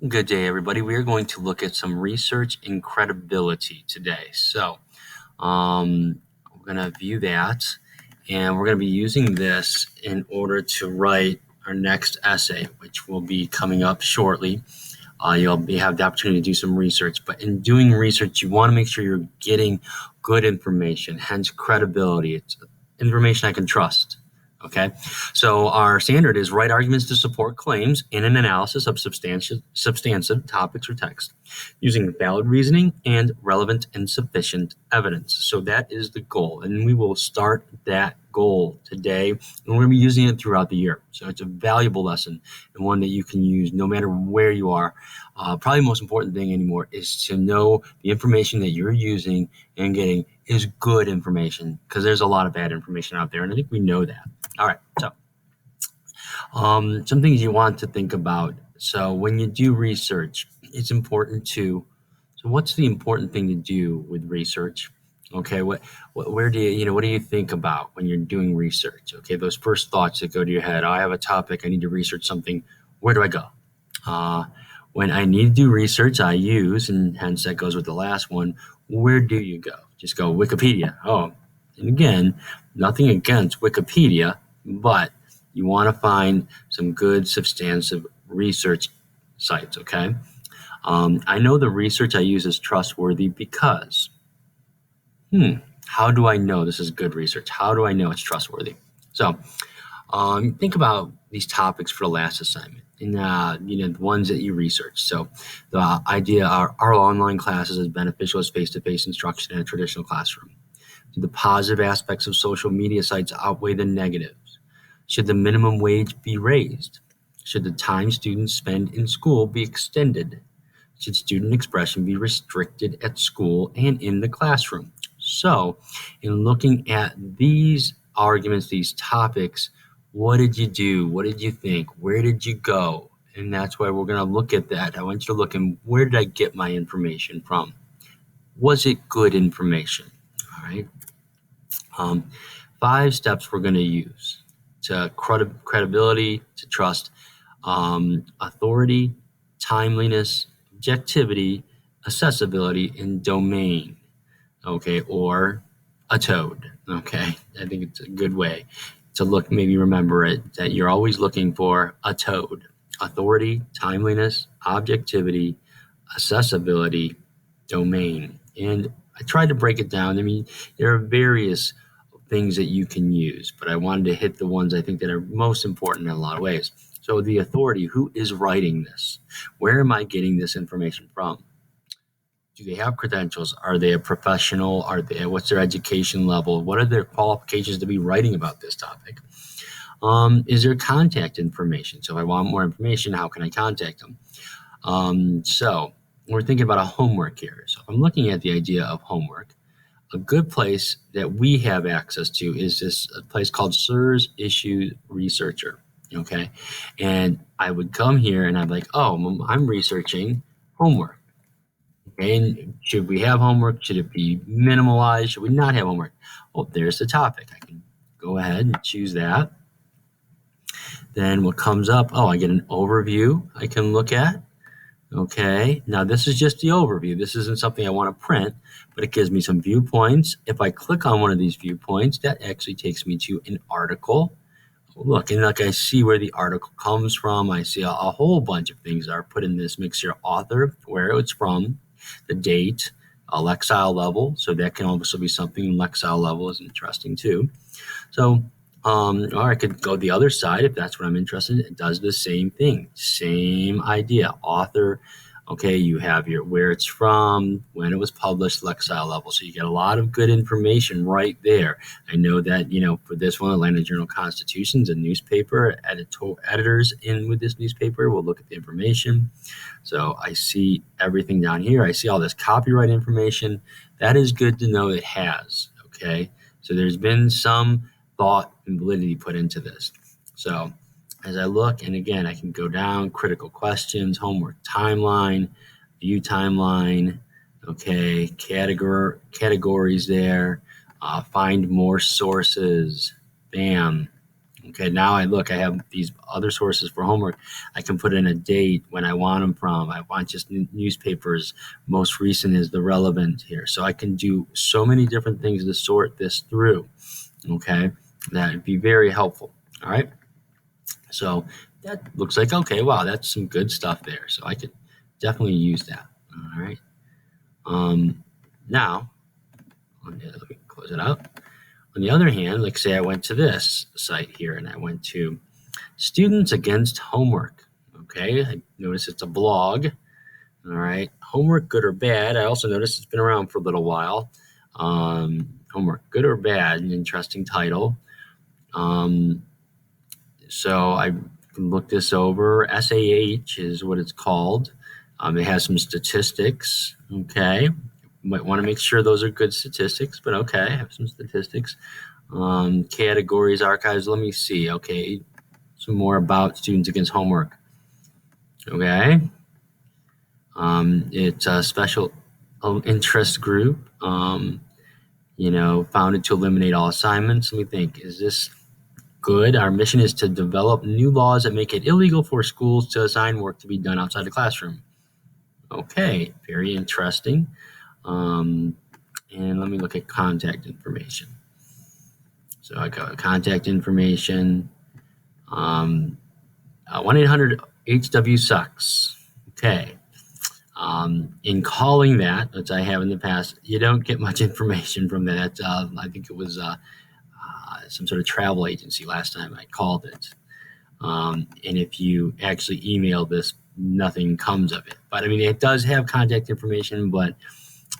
Good day, everybody. We are going to look at some research in credibility today. We're going to view that, and we're going to be using this in order to write our next essay, which will be coming up shortly. Have the opportunity to do some research, but in doing research, you want to make sure you're getting good information, hence credibility. It's information I can trust. Okay, so our standard is write arguments to support claims in an analysis of substantive topics or text using valid reasoning and relevant and sufficient evidence. So that is the goal, and we will start that goal today, and we're going to be using it throughout the year. So it's a valuable lesson and one that you can use no matter where you are. Probably the most important thing anymore is to know the information that you're using and getting is good information, because there's a lot of bad information out there, and I think we know that. All right, so some things you want to think about. So when you do research, it's important to, so what's the important thing to do with research? Okay, what do you think about when you're doing research? Okay, those first thoughts that go to your head, I have a topic, I need to research something, where do I go? When I need to do research, I use, and hence that goes with the last one, where do you go? Just go Wikipedia. Oh, and again, nothing against Wikipedia, but you want to find some good substantive research sites, okay? I know the research I use is trustworthy because, how do I know this is good research? How do I know it's trustworthy? So think about these topics for the last assignment, and the ones that you research. So the idea are online classes as beneficial as face-to-face instruction in a traditional classroom? Do the positive aspects of social media sites outweigh the negatives? Should the minimum wage be raised? Should the time students spend in school be extended? Should student expression be restricted at school and in the classroom? So in looking at these arguments, these topics, what did you do? What did you think? Where did you go? And that's why we're going to look at that. I want you to look at where did I get my information from? Was it good information? All right. 5 steps we're going to use to credibility, to trust: authority, timeliness, objectivity, accessibility, and domain. Okay, or a toad. Okay, I think it's a good way to look, maybe remember it, that you're always looking for a toad: authority, timeliness, objectivity, accessibility, domain. And I tried to break it down. I mean, there are various things that you can use, but I wanted to hit the ones I think that are most important in a lot of ways. So the authority, who is writing this? Where am I getting this information from? Do they have credentials? Are they a professional? What's their education level? What are their qualifications to be writing about this topic? Is there contact information? So if I want more information, how can I contact them? So we're thinking about a homework here. So if I'm looking at the idea of homework, a good place that we have access to is a place called SIRS Issue Researcher. Okay, and I would come here and I'm like, oh, I'm researching homework. Okay, and should we have homework? Should it be minimalized? Should we not have homework? Well, there's the topic. I can go ahead and choose that. Then what comes up? Oh, I get an overview I can look at. Okay, now this is just the overview. This isn't something I want to print, but it gives me some viewpoints. If I click on one of these viewpoints, that actually takes me to an article. Look, and like I see where the article comes from. I see a whole bunch of things are put in this mix here. Author, where it's from, the date, a Lexile level. So that can also be something. Lexile level is interesting too. So, or I could go the other side if that's what I'm interested in. It does the same thing, same idea. Author, okay, you have your where it's from, when it was published, Lexile level. So you get a lot of good information right there. I know that, for this one, Atlanta Journal-Constitution's a newspaper. Editors in with this newspaper will look at the information. So I see everything down here. I see all this copyright information. That is good to know it has, okay? So there's been some thought and validity put into this. So as I look, and again, I can go down, critical questions, homework timeline, view timeline, okay, categories there, find more sources, bam, Okay, now I have these other sources for homework. I can put in a date when I want them from. I want just newspapers. Most recent is the relevant here. So I can do so many different things to sort this through. Okay, that would be very helpful. All right. So that looks like, okay, wow, that's some good stuff there. So I could definitely use that. All right. Now, let me close it out. On the other hand, like say I went to this site here and I went to Students Against Homework. Okay, I notice it's a blog. All right, homework, good or bad. I also noticed it's been around for a little while. Homework, good or bad, an interesting title. So I can look this over. SAH is what it's called. It has some statistics. Okay, might want to make sure those are good statistics, but okay, I have some statistics. Categories, archives, let me see. Okay, some more about Students Against Homework. Okay, it's a special interest group, founded to eliminate all assignments. Let me think, is this good? Our mission is to develop new laws that make it illegal for schools to assign work to be done outside the classroom. Okay, very interesting. And let me look at contact information. So I got contact information, 1-800-HW-SUCKS. Okay. In calling that, which I have in the past, you don't get much information from that. I think it was some sort of travel agency last time I called it. And if you actually email this, nothing comes of it. But I mean, it does have contact information, but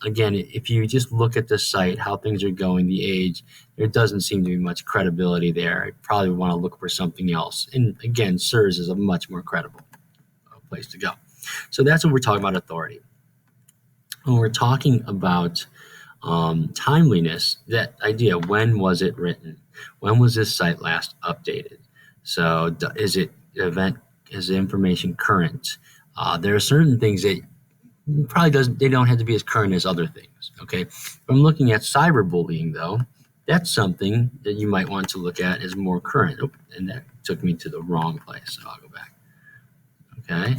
again, if you just look at the site, how things are going, the age, there doesn't seem to be much credibility there. I probably want to look for something else. And again, SIRS is a much more credible place to go. So that's when we're talking about authority. When we're talking about timeliness, that idea, when was it written? When was this site last updated? So is the information current? There are certain things that they don't have to be as current as other things. Okay. If I'm looking at cyberbullying though, that's something that you might want to look at as more current. Oh, and that took me to the wrong place. So I'll go back. Okay.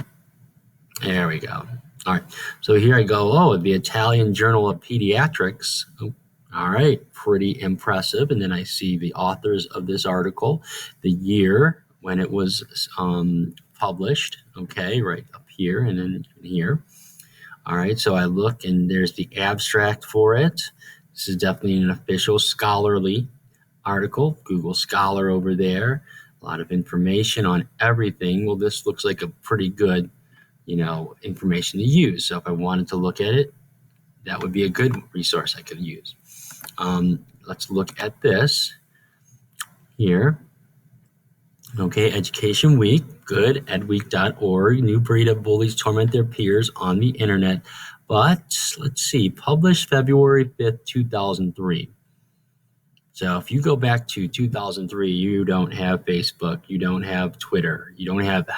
There we go. All right. So here I go. Oh, the Italian Journal of Pediatrics. Oh, all right. Pretty impressive. And then I see the authors of this article, the year when it was published. Okay. Right up here and then here. All right, so I look and there's the abstract for it. This is definitely an official scholarly article. Google Scholar over there. A lot of information on everything. Well, this looks like a pretty good, information to use. So if I wanted to look at it, that would be a good resource I could use. Let's look at this here. Okay, Education Week, good, edweek.org. New breed of bullies torment their peers on the internet. But let's see, published February 5th, 2003. So if you go back to 2003, you don't have Facebook, you don't have Twitter, you don't have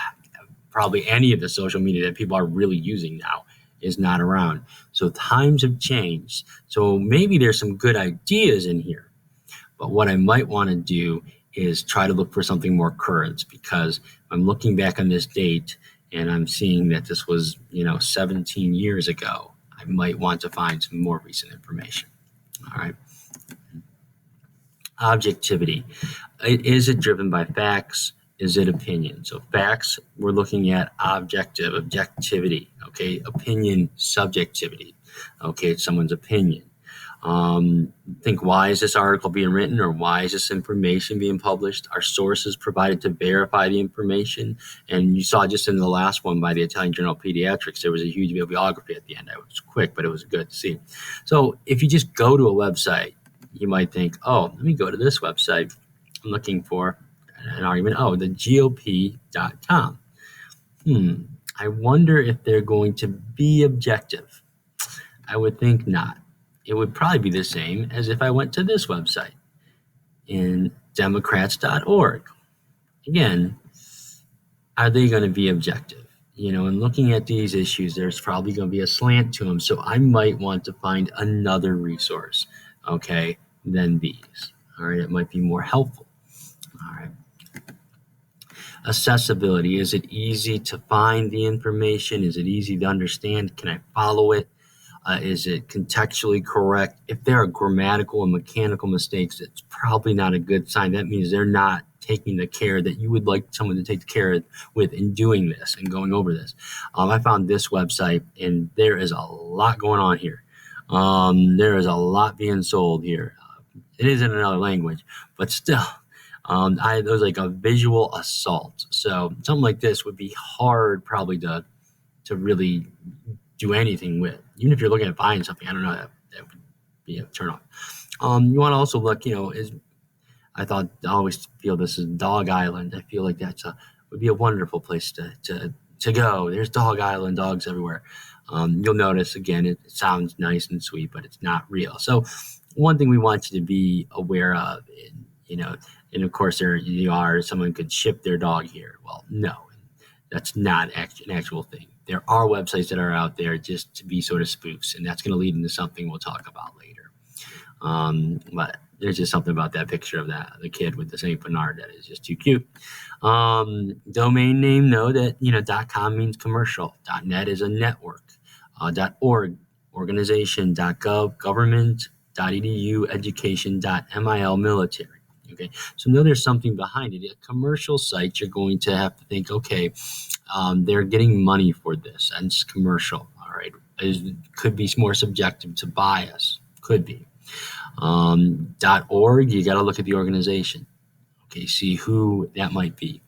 probably any of the social media that people are really using now is not around. So times have changed. So maybe there's some good ideas in here. But what I might want to do is try to look for something more current, because I'm looking back on this date and I'm seeing that this was, 17 years ago. I might want to find some more recent information. All right. Objectivity. Is it driven by facts? Is it opinion? So facts, we're looking at objectivity. Okay. Opinion, subjectivity. Okay. It's someone's opinion. Think, why is this article being written, or why is this information being published? Are sources provided to verify the information? And you saw just in the last one by the Italian Journal of Pediatrics, there was a huge bibliography at the end. It was quick, but it was good to see. So if you just go to a website, you might think, oh, let me go to this website. I'm looking for an argument. Oh, the GOP.com. I wonder if they're going to be objective. I would think not. It would probably be the same as if I went to this website in Democrats.org. Again, are they going to be objective? And looking at these issues, there's probably going to be a slant to them. So I might want to find another resource, okay, than these. All right, it might be more helpful. All right. Accessibility, is it easy to find the information? Is it easy to understand? Can I follow it? Is it contextually correct? If there are grammatical and mechanical mistakes, it's probably not a good sign. That means they're not taking the care that you would like someone to take care with in doing this and going over this. I found this website, and there is a lot going on here. There is a lot being sold here. It is in another language, but still, it was like a visual assault. So something like this would be hard probably to really do anything with. Even if you're looking at buying something, I don't know, that would be a turn off. You want to also look, I always feel this is Dog Island. I feel like would be a wonderful place to go. There's Dog Island, dogs everywhere. You'll notice, again, it sounds nice and sweet, but it's not real. So one thing we want you to be aware of, and of course someone could ship their dog here. Well, no, that's not an actual thing. There are websites that are out there just to be sort of spoofs, and that's going to lead into something we'll talk about later. But there's just something about that picture of the kid with the St. Bernard that is just too cute. Domain name, know that, .com means commercial. .net is a network. .org, organization. .gov, government. .edu, education. .mil, military. Okay, so know there's something behind it. A commercial site, you're going to have to think, okay, they're getting money for this, and it's commercial. All right, it could be more subjective to bias. Could be. .org, you got to look at the organization. Okay, see who that might be.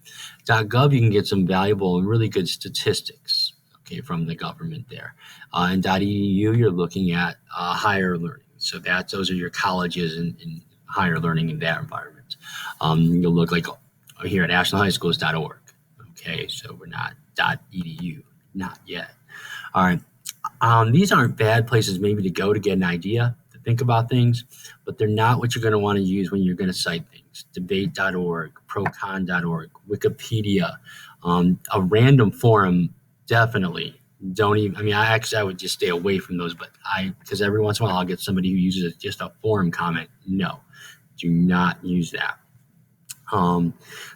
.gov, you can get some valuable and really good statistics, okay, from the government there. And .edu, you're looking at higher learning. So those are your colleges and higher learning in that environment. You'll look like here at Ashland High School is .org. Okay, so we're not .edu, not yet. All right, these aren't bad places maybe to go to get an idea, to think about things, but they're not what you're going to want to use when you're going to cite things. Debate.org, procon.org, Wikipedia, a random forum, definitely. Don't even, I would just stay away from those, because every once in a while I'll get somebody who uses just a forum comment. No, do not use that.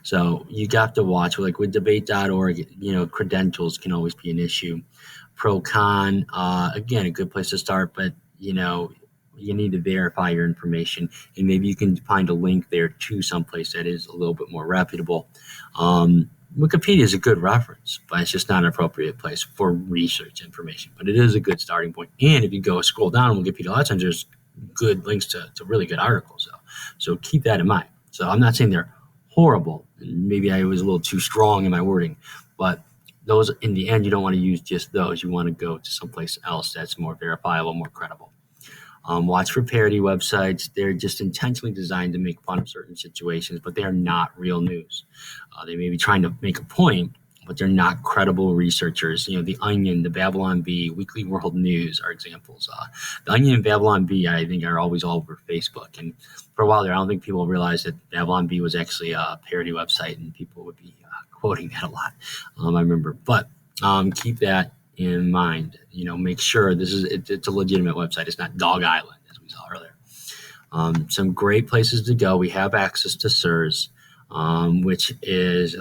So you got to watch, like with debate.org, credentials can always be an issue. Procon, again, a good place to start, but you need to verify your information, and maybe you can find a link there to someplace that is a little bit more reputable. Wikipedia is a good reference, but it's just not an appropriate place for research information, but it is a good starting point. And if you go scroll down on Wikipedia, a lot of times there's good links to really good articles. So keep that in mind. So I'm not saying they're horrible. Maybe I was a little too strong in my wording, but those, in the end, you don't want to use just those. You want to go to someplace else that's more verifiable, more credible. Watch for parody websites. They're just intentionally designed to make fun of certain situations, but they are not real news. They may be trying to make a point, but they're not credible researchers. The Onion, the Babylon Bee, Weekly World News are examples. The Onion and Babylon Bee, I think, are always all over Facebook. And for a while there, I don't think people realized that Babylon Bee was actually a parody website, and people would be quoting that a lot. I remember. But keep that in mind. Make sure it's a legitimate website. It's not Dog Island, as we saw earlier. Some great places to go. We have access to SIRS, which is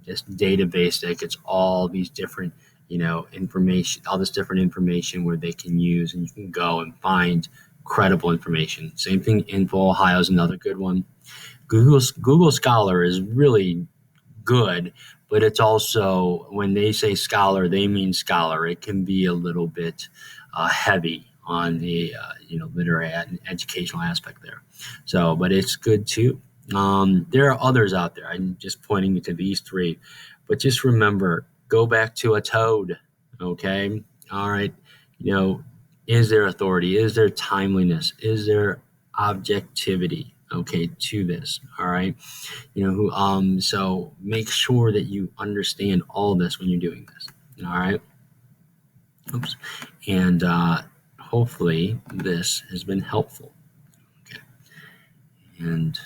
this database that gets all these different information, all this different information where they can use, and you can go and find credible information. Same thing, Info Ohio is another good one. Google Scholar is really good, but it's also, when they say scholar, they mean scholar. It can be a little bit heavy on the literary and educational aspect there. So, but it's good too. There are others out there. I'm just pointing to these three, but just remember, go back to a toad. Okay. All right. Is there authority? Is there timeliness? Is there objectivity? Okay, to this. All right. So make sure that you understand all this when you're doing this. All right. Oops. And hopefully this has been helpful. Okay. And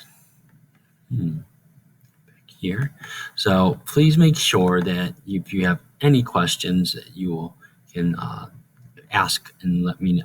back here. So please make sure that if you have any questions, that you can ask and let me know.